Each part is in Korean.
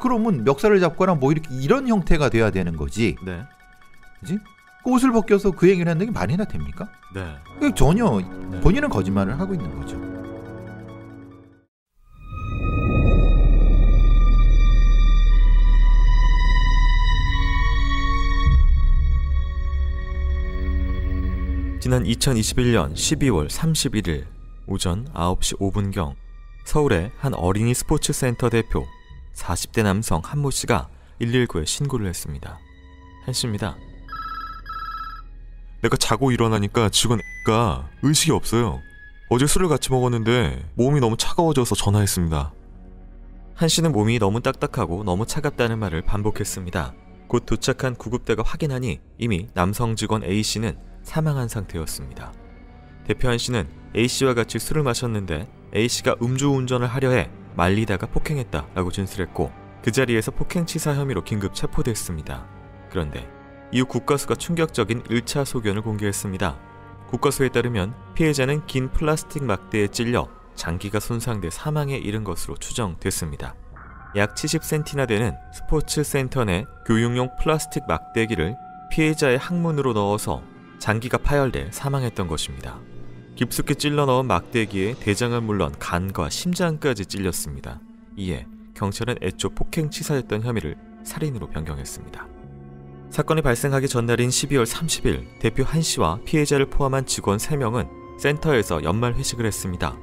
그러면 멱살을 잡거나 뭐 이렇게 이런 형태가 돼야 되는 거지. 네. 그지? 옷을 벗겨서 그 얘기를 하는 게 말이나 됩니까? 네. 전혀 네. 본인은 거짓말을 하고 있는 거죠. 지난 2021년 12월 31일 오전 9시 5분경 서울의 한 어린이 스포츠센터 대표 40대 남성 한모 씨가 119에 신고를 했습니다. 한 씨입니다. 내가 자고 일어나니까 직원가 의식이 없어요. 어제 술을 같이 먹었는데 몸이 너무 차가워져서 전화했습니다. 한 씨는 몸이 너무 딱딱하고 너무 차갑다는 말을 반복했습니다. 곧 도착한 구급대가 확인하니 이미 남성 직원 A 씨는 사망한 상태였습니다. 대표 한 씨는 A 씨와 같이 술을 마셨는데 A 씨가 음주운전을 하려 해 말리다가 폭행했다라고 진술했고 그 자리에서 폭행치사 혐의로 긴급 체포됐습니다. 그런데 이후 국과수가 충격적인 1차 소견을 공개했습니다. 국과수에 따르면 피해자는 긴 플라스틱 막대에 찔려 장기가 손상돼 사망에 이른 것으로 추정됐습니다. 약 70cm나 되는 스포츠 센터 내 교육용 플라스틱 막대기를 피해자의 항문으로 넣어서 장기가 파열돼 사망했던 것입니다. 깊숙이 찔러 넣은 막대기에 대장은 물론 간과 심장까지 찔렸습니다. 이에 경찰은 애초 폭행치사였던 혐의를 살인으로 변경했습니다. 사건이 발생하기 전날인 12월 30일 대표 한 씨와 피해자를 포함한 직원 3명은 센터에서 연말 회식을 했습니다.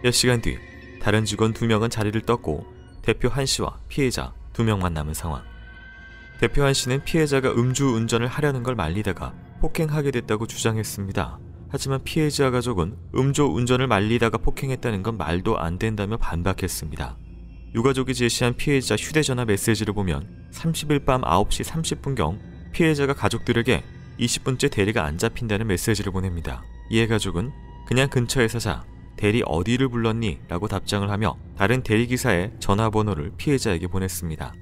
몇 시간 뒤 다른 직원 2명은 자리를 떴고 대표 한 씨와 피해자 2명만 남은 상황. 대표 한 씨는 피해자가 음주운전을 하려는 걸 말리다가 폭행하게 됐다고 주장했습니다. 하지만 피해자 가족은 음주운전을 말리다가 폭행했다는 건 말도 안 된다며 반박했습니다. 유가족이 제시한 피해자 휴대전화 메시지를 보면 30일 밤 9시 30분경 피해자가 가족들에게 20분째 대리가 안 잡힌다는 메시지를 보냅니다. 이에 가족은 그냥 근처에서 자, 대리 어디를 불렀니? 라고 답장을 하며 다른 대리기사의 전화번호를 피해자에게 보냈습니다.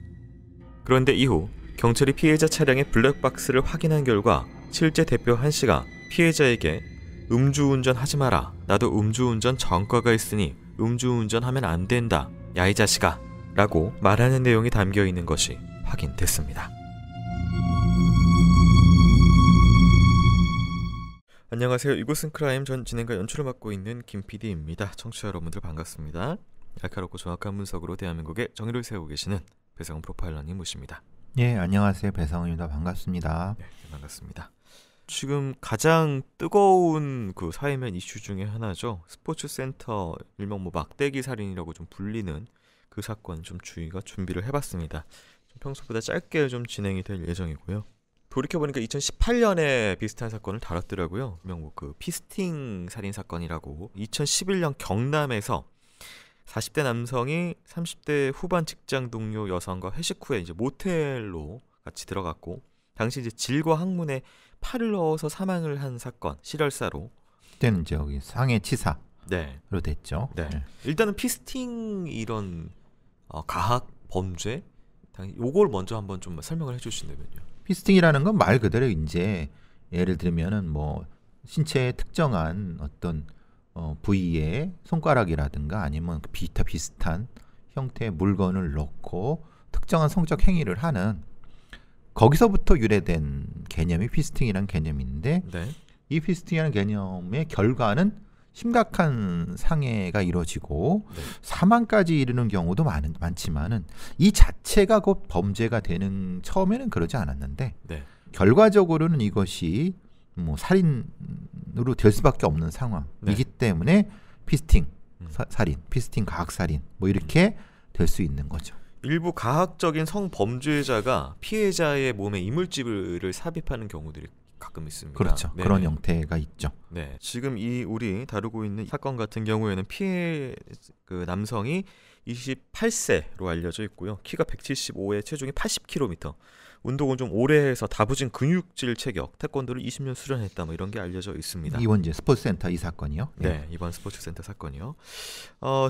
그런데 이후 경찰이 피해자 차량의 블랙박스를 확인한 결과 실제 대표 한 씨가 피해자에게 음주운전 하지 마라. 나도 음주운전 전과가 있으니 음주운전하면 안 된다. 야 이 자식아 라고 말하는 내용이 담겨 있는 것이 확인됐습니다. 안녕하세요. 이곳은 크라임 전 진행과 연출을 맡고 있는 김PD입니다. 청취자 여러분들 반갑습니다. 날카롭고 정확한 분석으로 대한민국의 정의를 세우고 계시는 배상훈 프로파일러님 모십니다. 예, 안녕하세요. 배상훈입니다. 반갑습니다. 네, 반갑습니다. 지금 가장 뜨거운 그 사회면 이슈 중에 하나죠. 스포츠센터 일명 막대기 살인이라고 좀 불리는 그 사건 좀 준비를 해봤습니다. 좀 평소보다 짧게 좀 진행이 될 예정이고요. 돌이켜보니까 2018년에 비슷한 사건을 다뤘더라고요. 일명 그 피스팅 살인 사건이라고 2011년 경남에서 40대 남성이 30대 후반 직장 동료 여성과 회식 후에 이제 모텔로 같이 들어갔고 당시 이제 질과 항문에 팔을 넣어서 사망을 한 사건, 실혈사로. 그때는 이제 여기 상해치사로 네. 됐죠. 네. 일단은 피스팅 이런 가학 범죄, 요걸 먼저 한번 좀 설명을 해주신다면요. 피스팅이라는 건 말 그대로 이제 예를 들면은 뭐 신체의 특정한 어떤 부위에 손가락이라든가 아니면 기타 비슷한 형태의 물건을 넣고 특정한 성적 행위를 하는 거기서부터 유래된 개념이 피스팅이라는 개념인데 네. 이 피스팅이라는 개념의 결과는 심각한 상해가 이루어지고 네. 사망까지 이르는 경우도 많지만은 이 자체가 곧 범죄가 되는 처음에는 그러지 않았는데 네. 결과적으로는 이것이 뭐 살인으로 될 수밖에 없는 상황이기 때문에 피스팅 살인, 피스팅 가학살인 뭐 이렇게 될 수 있는 거죠. 일부 가학적인 성범죄자가 피해자의 몸에 이물질을 삽입하는 경우들이 가끔 있습니다. 그렇죠. 네. 그런 형태가 있죠. 네, 지금 우리 다루고 있는 사건 같은 경우에는 그 남성이 28세로 알려져 있고요. 키가 175에 체중이 80kg. 운동을 좀 오래 해서 다부진 근육질 체격, 태권도를 20년 수련했다 뭐 이런 게 알려져 있습니다. 이번 이제 스포츠센터 이 사건이요? 네, 이번 스포츠센터 사건이요.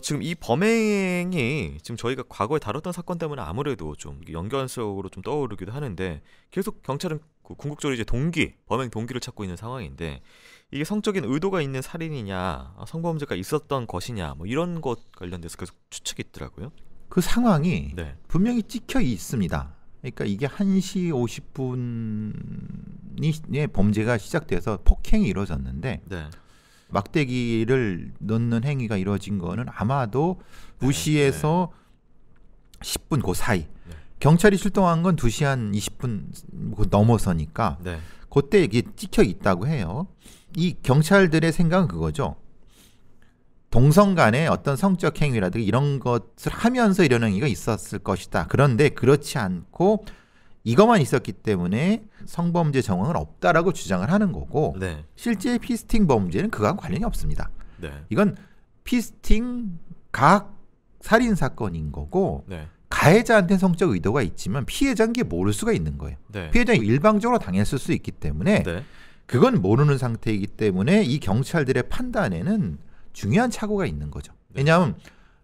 지금 이 범행이 지금 저희가 과거에 다뤘던 사건 때문에 아무래도 좀 연관성으로 좀 떠오르기도 하는데 계속 경찰은 궁극적으로 이제 범행 동기를 찾고 있는 상황인데 이게 성적인 의도가 있는 살인이냐, 성범죄가 있었던 것이냐, 뭐 이런 것 관련돼서 계속 추측이 있더라고요. 그 상황이 네. 분명히 찍혀 있습니다. 그러니까 이게 1시 50분에 범죄가 시작돼서 폭행이 이루어졌는데 네. 막대기를 넣는 행위가 이루어진 거는 아마도 2시에서 10분 그 사이. 네. 경찰이 출동한 건 2시 한 20분 넘어서니까 네. 그때 이게 찍혀 있다고 해요. 이 경찰들의 생각은 그거죠. 동성 간의 어떤 성적 행위라든가 이런 것을 하면서 이런 행위가 있었을 것이다. 그런데 그렇지 않고 이것만 있었기 때문에 성범죄 정황은 없다라고 주장을 하는 거고 네. 실제 피스팅 범죄는 그거와 관련이 없습니다. 네. 이건 피스팅 가학 살인 사건인 거고 네. 가해자한테 성적 의도가 있지만 피해자는 게 모를 수가 있는 거예요. 네. 피해자는 일방적으로 당했을 수 있기 때문에 네. 그건 모르는 상태이기 때문에 이 경찰들의 판단에는 중요한 착오가 있는 거죠. 왜냐하면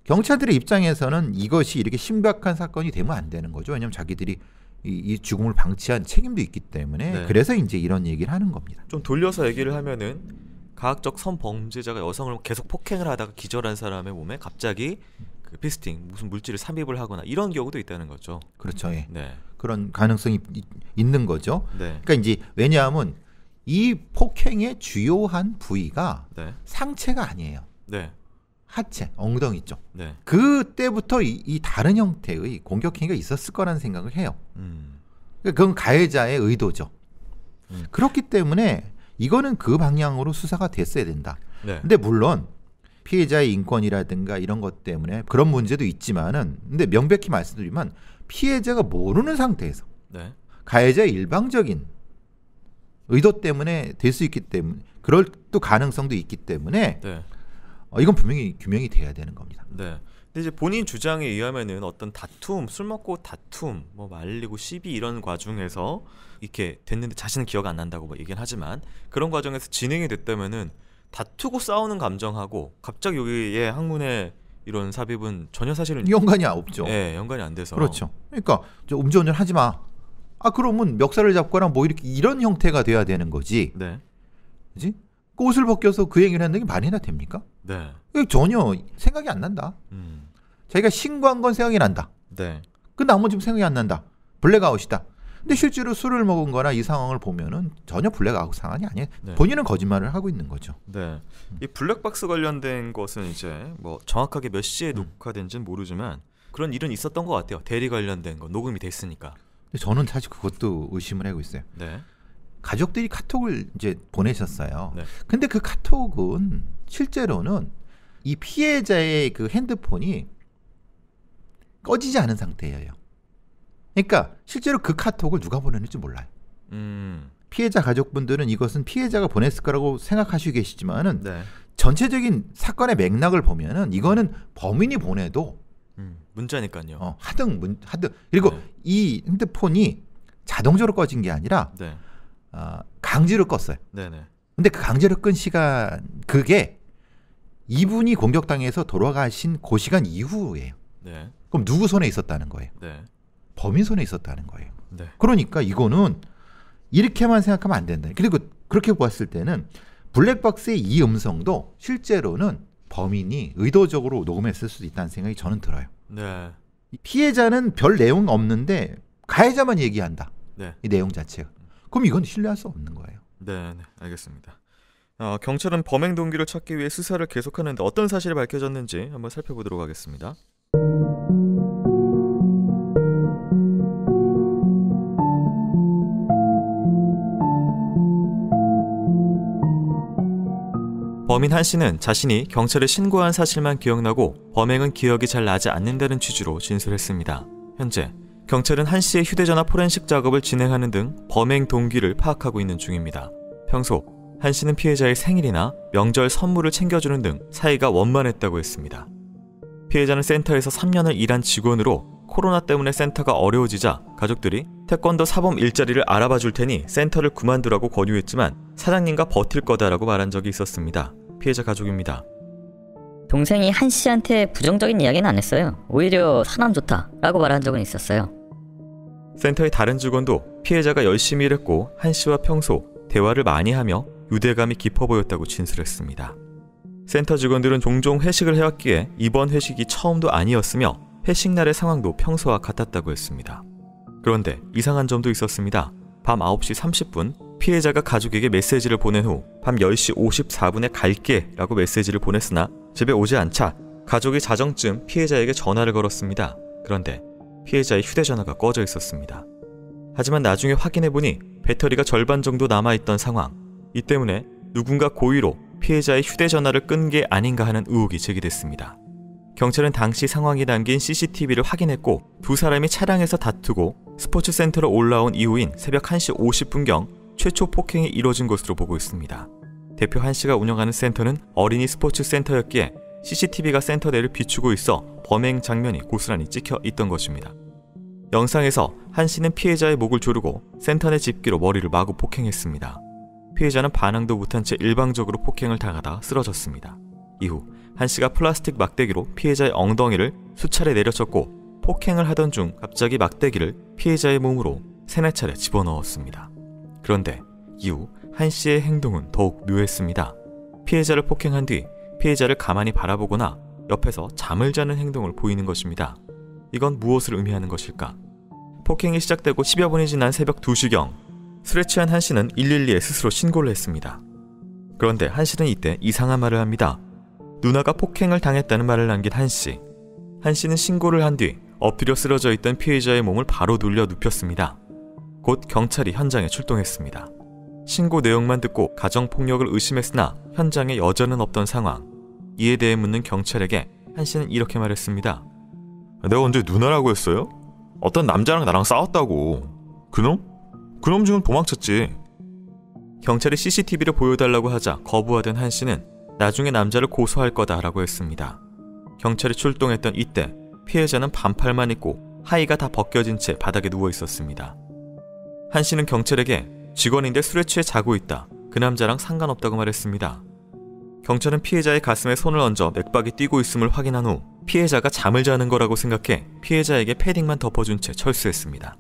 경찰들의 입장에서는 이것이 이렇게 심각한 사건이 되면 안 되는 거죠. 왜냐하면 자기들이 이 죽음을 방치한 책임도 있기 때문에 네. 그래서 이제 이런 얘기를 하는 겁니다. 좀 돌려서 얘기를 하면은 가학적 성범죄자가 여성을 계속 폭행을 하다가 기절한 사람의 몸에 갑자기 그 피스팅 무슨 물질을 삽입을 하거나 이런 경우도 있다는 거죠. 그렇죠. 예. 네. 그런 가능성이 있는 거죠. 네. 그러니까 이제 왜냐하면 이 폭행의 주요한 부위가 네. 상체가 아니에요. 네. 하체, 엉덩이 쪽. 네. 그때부터 이 다른 형태의 공격 행위가 있었을 거라는 생각을 해요. 그건 가해자의 의도죠. 그렇기 때문에 이거는 그 방향으로 수사가 됐어야 된다. 네. 근데 물론 피해자의 인권이라든가 이런 것 때문에 그런 문제도 있지만은 근데 명백히 말씀드리면 피해자가 모르는 상태에서 네. 가해자의 일방적인 의도 때문에 될 수 있기 때문에 그럴 또 가능성도 있기 때문에 네. 이건 분명히 규명이 돼야 되는 겁니다. 네. 근데 이제 본인 주장에 의하면은 어떤 다툼, 술 먹고 다툼, 뭐 말리고 시비 이런 과정에서 이렇게 됐는데 자신은 기억 안 난다고 뭐 얘기는 하지만 그런 과정에서 진행이 됐다면은 다투고 싸우는 감정하고 갑자기 여기에 항문에 이런 삽입은 전혀 사실은 연관이 없죠. 네, 연관이 안 돼서. 그렇죠. 그러니까 저 음주운전 하지 마. 그러면 멱살을 잡거나 뭐 이렇게 이런 형태가 돼야 되는 거지. 네. 그지? 옷을 벗겨서 그 얘기를 했는 게 말이나 됩니까? 네. 전혀 생각이 안 난다. 자기가 신고한 건 생각이 난다. 네. 그 나머지는 생각이 안 난다. 블랙아웃이다. 근데 실제로 술을 먹은 거나 이 상황을 보면은 전혀 블랙아웃 상황이 아니에요. 네. 본인은 거짓말을 하고 있는 거죠. 네. 이 블랙박스 관련된 것은 이제 뭐 정확하게 몇 시에 녹화된지는 모르지만 그런 일은 있었던 것 같아요. 대리 관련된 거 녹음이 됐으니까. 저는 사실 그것도 의심을 하고 있어요. 네. 가족들이 카톡을 이제 보내셨어요. 네. 근데 그 카톡은 실제로는 이 피해자의 그 핸드폰이 꺼지지 않은 상태예요. 그러니까 실제로 그 카톡을 누가 보냈는지 몰라요. 피해자 가족분들은 이것은 피해자가 보냈을 거라고 생각하시고 계시지만은 네. 전체적인 사건의 맥락을 보면은 이거는 범인이 보내도 문자니까요. 하등 그리고 네. 이 핸드폰이 자동적으로 꺼진 게 아니라 네. 강제로 껐어요. 네네. 근데 그 강제로 끈 시간 그게 이분이 공격당해서 돌아가신 그 시간 이후예요. 네. 그럼 누구 손에 있었다는 거예요? 네. 범인 손에 있었다는 거예요. 네. 그러니까 이거는 이렇게만 생각하면 안 된다. 그리고 그렇게 보았을 때는 블랙박스의 이 음성도 실제로는 범인이 의도적으로 녹음했을 수도 있다는 생각이 저는 들어요. 네. 피해자는 별 내용 없는데 가해자만 얘기한다. 네. 이 내용 자체가. 그럼 이건 신뢰할 수 없는 거예요. 네, 네. 알겠습니다. 경찰은 범행 동기를 찾기 위해 수사를 계속하는데 어떤 사실이 밝혀졌는지 한번 살펴보도록 하겠습니다. 범인 한 씨는 자신이 경찰에 신고한 사실만 기억나고 범행은 기억이 잘 나지 않는다는 취지로 진술했습니다. 현재 경찰은 한 씨의 휴대전화 포렌식 작업을 진행하는 등 범행 동기를 파악하고 있는 중입니다. 평소 한 씨는 피해자의 생일이나 명절 선물을 챙겨주는 등 사이가 원만했다고 했습니다. 피해자는 센터에서 3년을 일한 직원으로 코로나 때문에 센터가 어려워지자 가족들이 태권도 사범 일자리를 알아봐 줄 테니 센터를 그만두라고 권유했지만 사장님과 버틸 거다라고 말한 적이 있었습니다. 피해자 가족입니다. 동생이 한 씨한테 부정적인 이야기는 안 했어요. 오히려 사람 좋다라고 말한 적은 있었어요. 센터의 다른 직원도 피해자가 열심히 일했고 한 씨와 평소 대화를 많이 하며 유대감이 깊어 보였다고 진술했습니다. 센터 직원들은 종종 회식을 해왔기에 이번 회식이 처음도 아니었으며 회식 날의 상황도 평소와 같았다고 했습니다. 그런데 이상한 점도 있었습니다. 밤 9시 30분 피해자가 가족에게 메시지를 보낸 후 밤 10시 54분에 갈게 라고 메시지를 보냈으나 집에 오지 않자 가족이 자정쯤 피해자에게 전화를 걸었습니다. 그런데 피해자의 휴대전화가 꺼져 있었습니다. 하지만 나중에 확인해보니 배터리가 절반 정도 남아있던 상황. 이 때문에 누군가 고의로 피해자의 휴대전화를 끈 게 아닌가 하는 의혹이 제기됐습니다. 경찰은 당시 상황이 담긴 CCTV를 확인했고 두 사람이 차량에서 다투고 스포츠센터로 올라온 이후인 새벽 1시 50분경 최초 폭행이 이뤄진 것으로 보고 있습니다. 대표 한씨가 운영하는 센터는 어린이 스포츠 센터였기에 CCTV가 센터 내를 비추고 있어 범행 장면이 고스란히 찍혀 있던 것입니다. 영상에서 한씨는 피해자의 목을 조르고 센터 내 집기로 머리를 마구 폭행했습니다. 피해자는 반항도 못한 채 일방적으로 폭행을 당하다 쓰러졌습니다. 이후 한씨가 플라스틱 막대기로 피해자의 엉덩이를 수차례 내려쳤고 폭행을 하던 중 갑자기 막대기를 피해자의 몸으로 3-4차례 집어넣었습니다. 그런데 이후 한씨의 행동은 더욱 묘했습니다. 피해자를 폭행한 뒤 피해자를 가만히 바라보거나 옆에서 잠을 자는 행동을 보이는 것입니다. 이건 무엇을 의미하는 것일까? 폭행이 시작되고 10여 분이 지난 새벽 2시경 술에 취한 한씨는 112에 스스로 신고를 했습니다. 그런데 한씨는 이때 이상한 말을 합니다. 누나가 폭행을 당했다는 말을 남긴 한씨. 한씨는 신고를 한 뒤 엎드려 쓰러져 있던 피해자의 몸을 바로 돌려 눕혔습니다. 곧 경찰이 현장에 출동했습니다. 신고 내용만 듣고 가정폭력을 의심했으나 현장에 여전은 없던 상황. 이에 대해 묻는 경찰에게 한씨는 이렇게 말했습니다. 내가 언제 누나라고 했어요? 어떤 남자랑 나랑 싸웠다고. 그놈? 그놈 지금 도망쳤지. 경찰이 CCTV를 보여달라고 하자 거부하던 한씨는 나중에 남자를 고소할 거다라고 했습니다. 경찰이 출동했던 이때 피해자는 반팔만 입고 하의가 다 벗겨진 채 바닥에 누워 있었습니다. 한씨는 경찰에게 직원인데 술에 취해 자고 있다. 그 남자랑 상관없다고 말했습니다. 경찰은 피해자의 가슴에 손을 얹어 맥박이 뛰고 있음을 확인한 후 피해자가 잠을 자는 거라고 생각해 피해자에게 패딩만 덮어준 채 철수했습니다.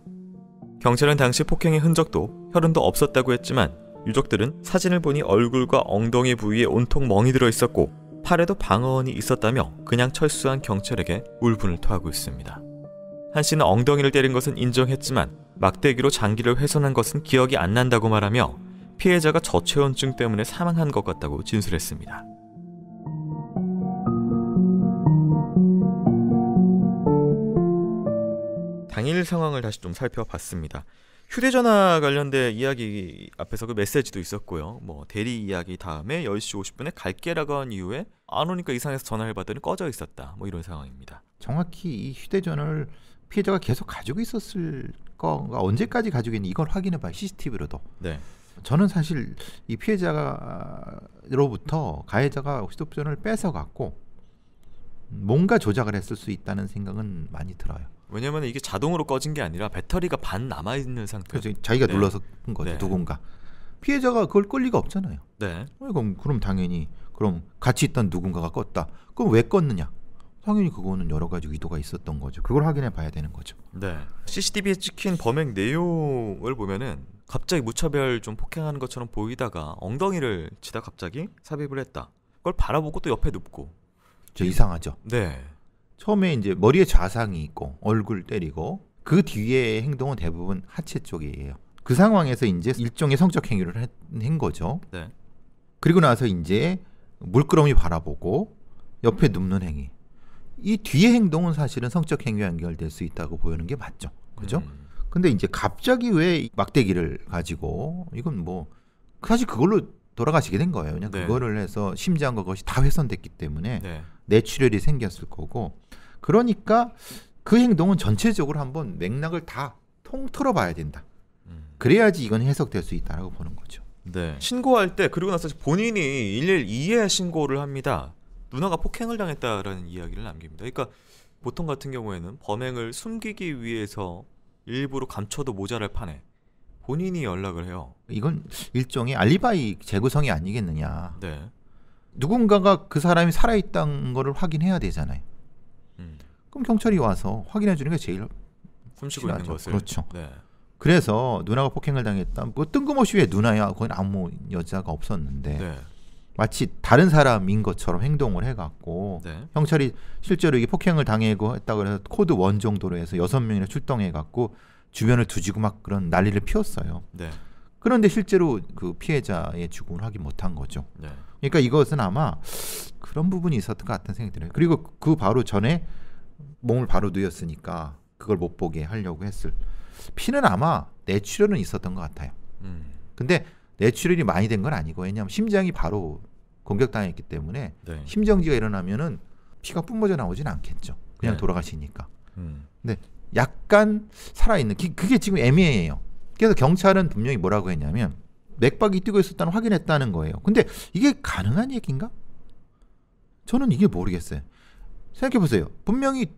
경찰은 당시 폭행의 흔적도 혈흔도 없었다고 했지만 유족들은 사진을 보니 얼굴과 엉덩이 부위에 온통 멍이 들어 있었고 팔에도 방어원이 있었다며 그냥 철수한 경찰에게 울분을 토하고 있습니다. 한씨는 엉덩이를 때린 것은 인정했지만 막대기로 장기를 훼손한 것은 기억이 안 난다고 말하며 피해자가 저체온증 때문에 사망한 것 같다고 진술했습니다. 당일 상황을 다시 좀 살펴봤습니다. 휴대전화 관련된 이야기 앞에서 그 메시지도 있었고요. 뭐 대리 이야기 다음에 10시 50분에 갈게라고 한 이후에 안 오니까 이상해서 전화를 받더니 꺼져 있었다. 뭐 이런 상황입니다. 정확히 이 휴대전화를 피해자가 계속 가지고 있었을 거가 언제까지 가지고 있는지 이걸 확인해봐요. CCTV로도. 네. 저는 사실 이 피해자로부터 가해자가 휴대전화를 뺏어갖고 뭔가 조작을 했을 수 있다는 생각은 많이 들어요. 왜냐면 이게 자동으로 꺼진 게 아니라 배터리가 반 남아있는 상태. 그래서 자기가 눌러서 끈 거죠. 네. 누군가. 피해자가 그걸 끌 리가 없잖아요. 네. 그럼 당연히 그럼 같이 있던 누군가가 껐다. 그럼 왜 껐느냐? 당연히 그거는 여러 가지 의도가 있었던 거죠. 그걸 확인해 봐야 되는 거죠. 네. CCTV에 찍힌 범행 내용을 보면은 갑자기 무차별 좀 폭행하는 것처럼 보이다가 엉덩이를 치다 갑자기 삽입을 했다. 그걸 바라보고 또 옆에 눕고. 이상하죠. 네. 처음에 이제 머리에 좌상이 있고 얼굴 때리고 그 뒤에 행동은 대부분 하체 쪽이에요. 그 상황에서 이제 일종의 성적 행위를 한 거죠. 네. 그리고 나서 이제 물끄러미 바라보고 옆에 눕는 행위. 이 뒤의 행동은 사실은 성적 행위와 연결될 수 있다고 보이는 게 맞죠. 그죠? 근데 이제 갑자기 왜 막대기를 가지고 이건 뭐 사실 그걸로 돌아가시게 된 거예요. 그냥 네. 그거를 해서 심장과 그것이 다 훼손됐기 때문에 네. 뇌출혈이 생겼을 거고 그러니까 그 행동은 전체적으로 한번 맥락을 다 통틀어 봐야 된다. 그래야지 이건 해석될 수 있다라고 보는 거죠. 네. 신고할 때 그리고 나서 본인이 112에 신고를 합니다. 누나가 폭행을 당했다라는 이야기를 남깁니다. 그러니까 보통 같은 경우에는 범행을 숨기기 위해서 일부러 감춰도 모자랄 판에 본인이 연락을 해요. 이건 일종의 알리바이 재구성이 아니겠느냐. 네. 누군가가 그 사람이 살아있다는 거를 확인해야 되잖아요. 그럼 경찰이 와서 확인해 주는 게 제일 숨쉬고 있는 필요하죠. 것을. 그렇죠. 네. 그래서 누나가 폭행을 당했다. 뭐 뜬금없이 왜 누나야? 거긴 아무 여자가 없었는데 네. 마치 다른 사람인 것처럼 행동을 해갖고 네. 경찰이 실제로 이게 폭행을 당하고 했다고 해서 코드 1 정도로 해서 6명이나 출동해갖고 주변을 두지고 막 그런 난리를 피웠어요. 네. 그런데 실제로 그 피해자의 죽음을 확인 못한 거죠. 네. 그러니까 이것은 아마 그런 부분이 있었던 것 같다는 생각이 들어요. 그리고 그 바로 전에 몸을 바로 누였으니까 그걸 못 보게 하려고 했을 피는 아마 뇌출혈은 있었던 것 같아요. 근데 뇌출혈이 많이 된 건 아니고 왜냐하면 심장이 바로 공격당했기 때문에 네. 심정지가 일어나면은 피가 뿜어져 나오진 않겠죠. 그냥 네. 돌아가시니까. 근데 약간 살아있는 그게 지금 애매해요. 그래서 경찰은 분명히 뭐라고 했냐면 맥박이 뛰고 있었다는 확인했다는 거예요. 근데 이게 가능한 얘기인가? 저는 이게 모르겠어요. 생각해 보세요. 분명히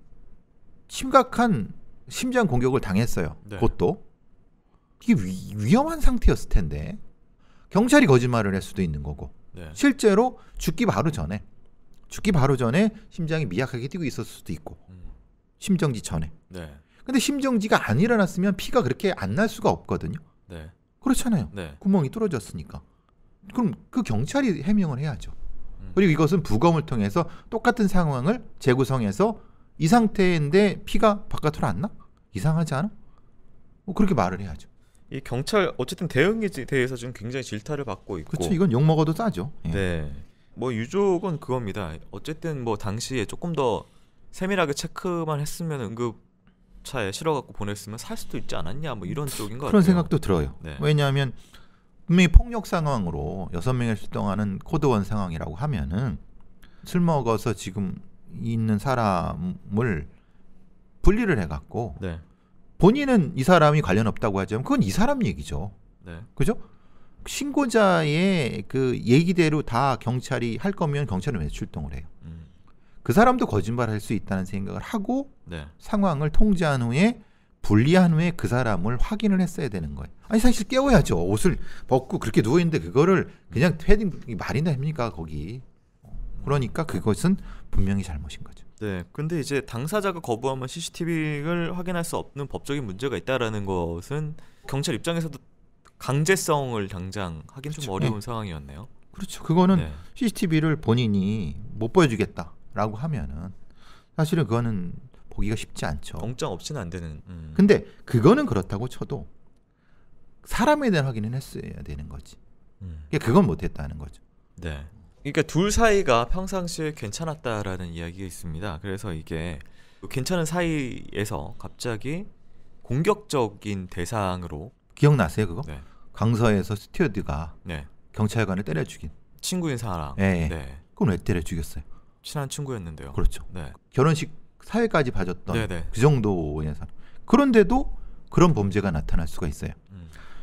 심각한 심장 공격을 당했어요. 네. 그것도 이게 위험한 상태였을 텐데 경찰이 거짓말을 할 수도 있는 거고 네. 실제로 죽기 바로 전에 심장이 미약하게 뛰고 있었을 수도 있고 심정지 전에. 네. 근데 심정지가 안 일어났으면 피가 그렇게 안 날 수가 없거든요. 네. 그렇잖아요. 네. 구멍이 뚫어졌으니까. 그럼 그 경찰이 해명을 해야죠. 그리고 이것은 부검을 통해서 똑같은 상황을 재구성해서 이 상태인데 피가 바깥으로 안 나? 이상하지 않아? 그렇게 말을 해야죠. 이 경찰 어쨌든 대응에 대해서 지금 굉장히 질타를 받고 있고. 그렇죠. 이건 욕 먹어도 싸죠. 예. 네. 뭐 유족은 그겁니다. 어쨌든 뭐 당시에 조금 더 세밀하게 체크만 했으면 응급차에 실어갖고 보냈으면 살 수도 있지 않았냐 뭐 이런 쪽인 것 같아요. 그런 생각도 들어요. 네. 왜냐하면 분명히 폭력 상황으로 6명이 출동하는 코드1 상황이라고 하면은 술 먹어서 지금 있는 사람을 분리를 해갖고 네. 본인은 이 사람이 관련 없다고 하지만 그건 이 사람 얘기죠. 네. 그죠? 신고자의 그 얘기대로 다 경찰이 할 거면 경찰은 왜 출동을 해요? 그 사람도 거짓말할 수 있다는 생각을 하고 네. 상황을 통제한 후에 분리한 후에 그 사람을 확인을 했어야 되는 거예요. 아니 사실 깨워야죠. 옷을 벗고 그렇게 누워 있는데 그거를 그냥 패딩 말이나 합니까 거기? 그러니까 그것은 분명히 잘못인 거죠. 네. 근데 이제 당사자가 거부하면 CCTV를 확인할 수 없는 법적인 문제가 있다라는 것은 경찰 입장에서도 강제성을 당장 하긴 좀 그렇죠. 어려운 네. 상황이었네요. 그렇죠. 그거는 네. CCTV를 본인이 못 보여주겠다라고 하면은 사실은 그거는 보기가 쉽지 않죠. 영장 없이는 안 되는. 근데 그거는 그렇다고 쳐도 사람에 대한 확인은 했어야 되는 거지. 그러니까 그건 못했다는 거죠. 네. 그러니까 둘 사이가 평상시에 괜찮았다라는 이야기가 있습니다. 그래서 이게 괜찮은 사이에서 갑자기 공격적인 대상으로 기억나세요 그거? 네. 강서에서 스튜어드가 네. 경찰관을 때려 죽인. 친구인 사람. 네. 네. 그건 왜 때려 죽였어요? 친한 친구였는데요. 그렇죠. 네. 결혼식 사회까지 봐줬던 네네. 그 정도의 사람. 그런데도 그런 범죄가 나타날 수가 있어요.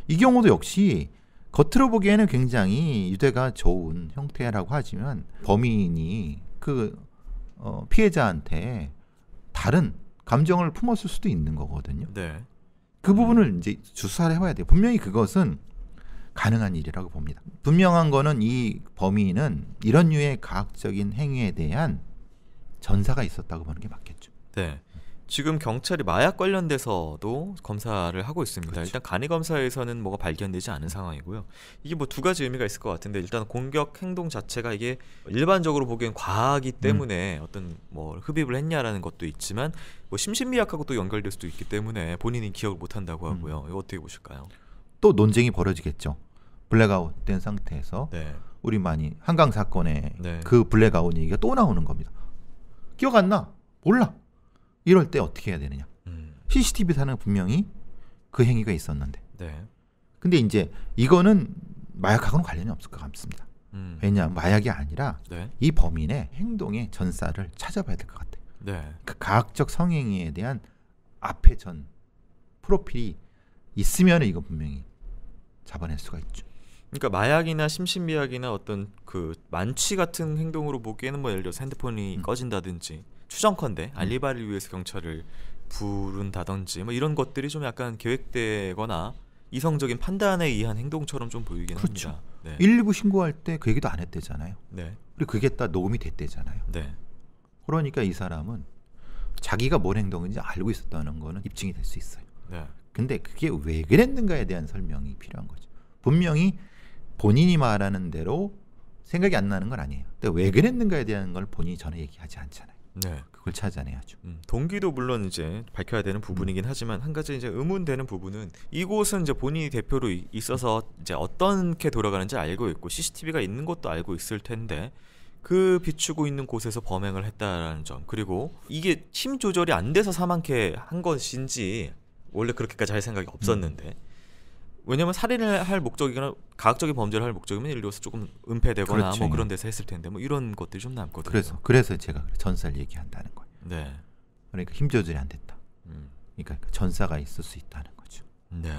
이 경우도 역시 겉으로 보기에는 굉장히 유대가 좋은 형태라고 하지만 범인이 그 피해자한테 다른 감정을 품었을 수도 있는 거거든요. 네. 그 부분을 이제 수사를 해봐야 돼요. 분명히 그것은 가능한 일이라고 봅니다. 분명한 거는 이 범인은 이런 류의 가학적인 행위에 대한 전사가 있었다고 보는 게 맞겠죠. 네. 지금 경찰이 마약 관련돼서도 검사를 하고 있습니다. 그렇죠. 일단 간이 검사에서는 뭐가 발견되지 않은 상황이고요. 이게 뭐 두 가지 의미가 있을 것 같은데 일단 공격 행동 자체가 이게 일반적으로 보기엔 과하기 때문에 어떤 뭐 흡입을 했냐라는 것도 있지만 뭐 심신미약하고 또 연결될 수도 있기 때문에 본인이 기억을 못 한다고 하고요. 이거 어떻게 보실까요? 또 논쟁이 벌어지겠죠. 블랙아웃 된 상태에서 네. 우리 많이 한강 사건에 네. 그 블랙아웃 얘기가 또 나오는 겁니다. 기억 안 나? 몰라. 이럴 때 어떻게 해야 되느냐? CCTV상은 분명히 그 행위가 있었는데. 네. 근데 이제 이거는 마약하고는 관련이 없을 것 같습니다. 왜냐하면 마약이 아니라 네. 이 범인의 행동의 전사를 찾아봐야 될 것 같아요. 네. 그 가학적 성행위에 대한 앞에 전 프로필이 있으면 이거 분명히 잡아낼 수가 있죠. 그러니까 마약이나 심신미약이나 어떤 그 만취 같은 행동으로 보기에는 뭐 예를 들어서 핸드폰이 꺼진다든지 추정컨대 알리바를 위해서 경찰을 부른다든지 뭐 이런 것들이 좀 약간 계획되거나 이성적인 판단에 의한 행동처럼 좀 보이긴 그렇죠. 합니다. 네. 119 신고할 때 그 얘기도 안 했대잖아요. 네. 그리고 그게 다 녹음이 됐대잖아요. 네. 그러니까 이 사람은 자기가 뭔 행동인지 알고 있었다는 거는 입증이 될 수 있어요. 네. 근데 그게 왜 그랬는가에 대한 설명이 필요한 거죠. 분명히 본인이 말하는 대로 생각이 안 나는 건 아니에요. 근데 왜 그랬는가에 대한 걸 본인이 전혀 얘기하지 않잖아요. 네. 그걸 찾아내야죠. 동기도 물론 이제 밝혀야 되는 부분이긴 하지만 한 가지 이제 의문되는 부분은 이곳은 이제 본인이 대표로 있어서 이제 어떻게 돌아가는지 알고 있고 CCTV가 있는 것도 알고 있을 텐데 그 비추고 있는 곳에서 범행을 했다라는 점, 그리고 이게 힘 조절이 안 돼서 사망케 한 것인지 원래 그렇게까지 할 생각이 없었는데 왜냐면 살인을 할 목적이거나 가학적인 범죄를 할 목적이면 예를 들어서 조금 은폐되거나 그렇죠. 뭐 그런 데서 했을 텐데 뭐 이런 것들이 좀 남거든요. 그래서 제가 전사를 얘기한다는 거예요. 네. 그러니까 힘 조절이 안 됐다. 음. 그러니까 전사가 있을 수 있다는 거죠. 네.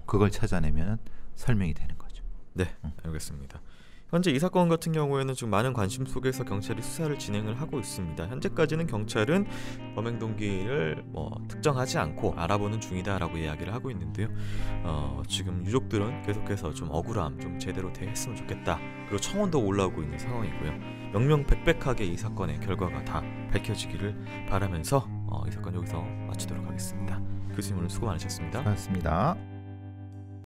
그걸 찾아내면 설명이 되는 거죠. 네, 알겠습니다. 현재 이 사건 같은 경우에는 지금 많은 관심 속에서 경찰이 수사를 진행을 하고 있습니다. 현재까지는 경찰은 범행 동기를 특정하지 않고 알아보는 중이다라고 이야기를 하고 있는데요. 지금 유족들은 계속해서 좀 억울함 좀 제대로 대했으면 좋겠다. 그리고 청원도 올라오고 있는 상황이고요. 명명백백하게 이 사건의 결과가 다 밝혀지기를 바라면서 이 사건 여기서 마치도록 하겠습니다. 교수님 오늘 수고 많으셨습니다. 고맙습니다.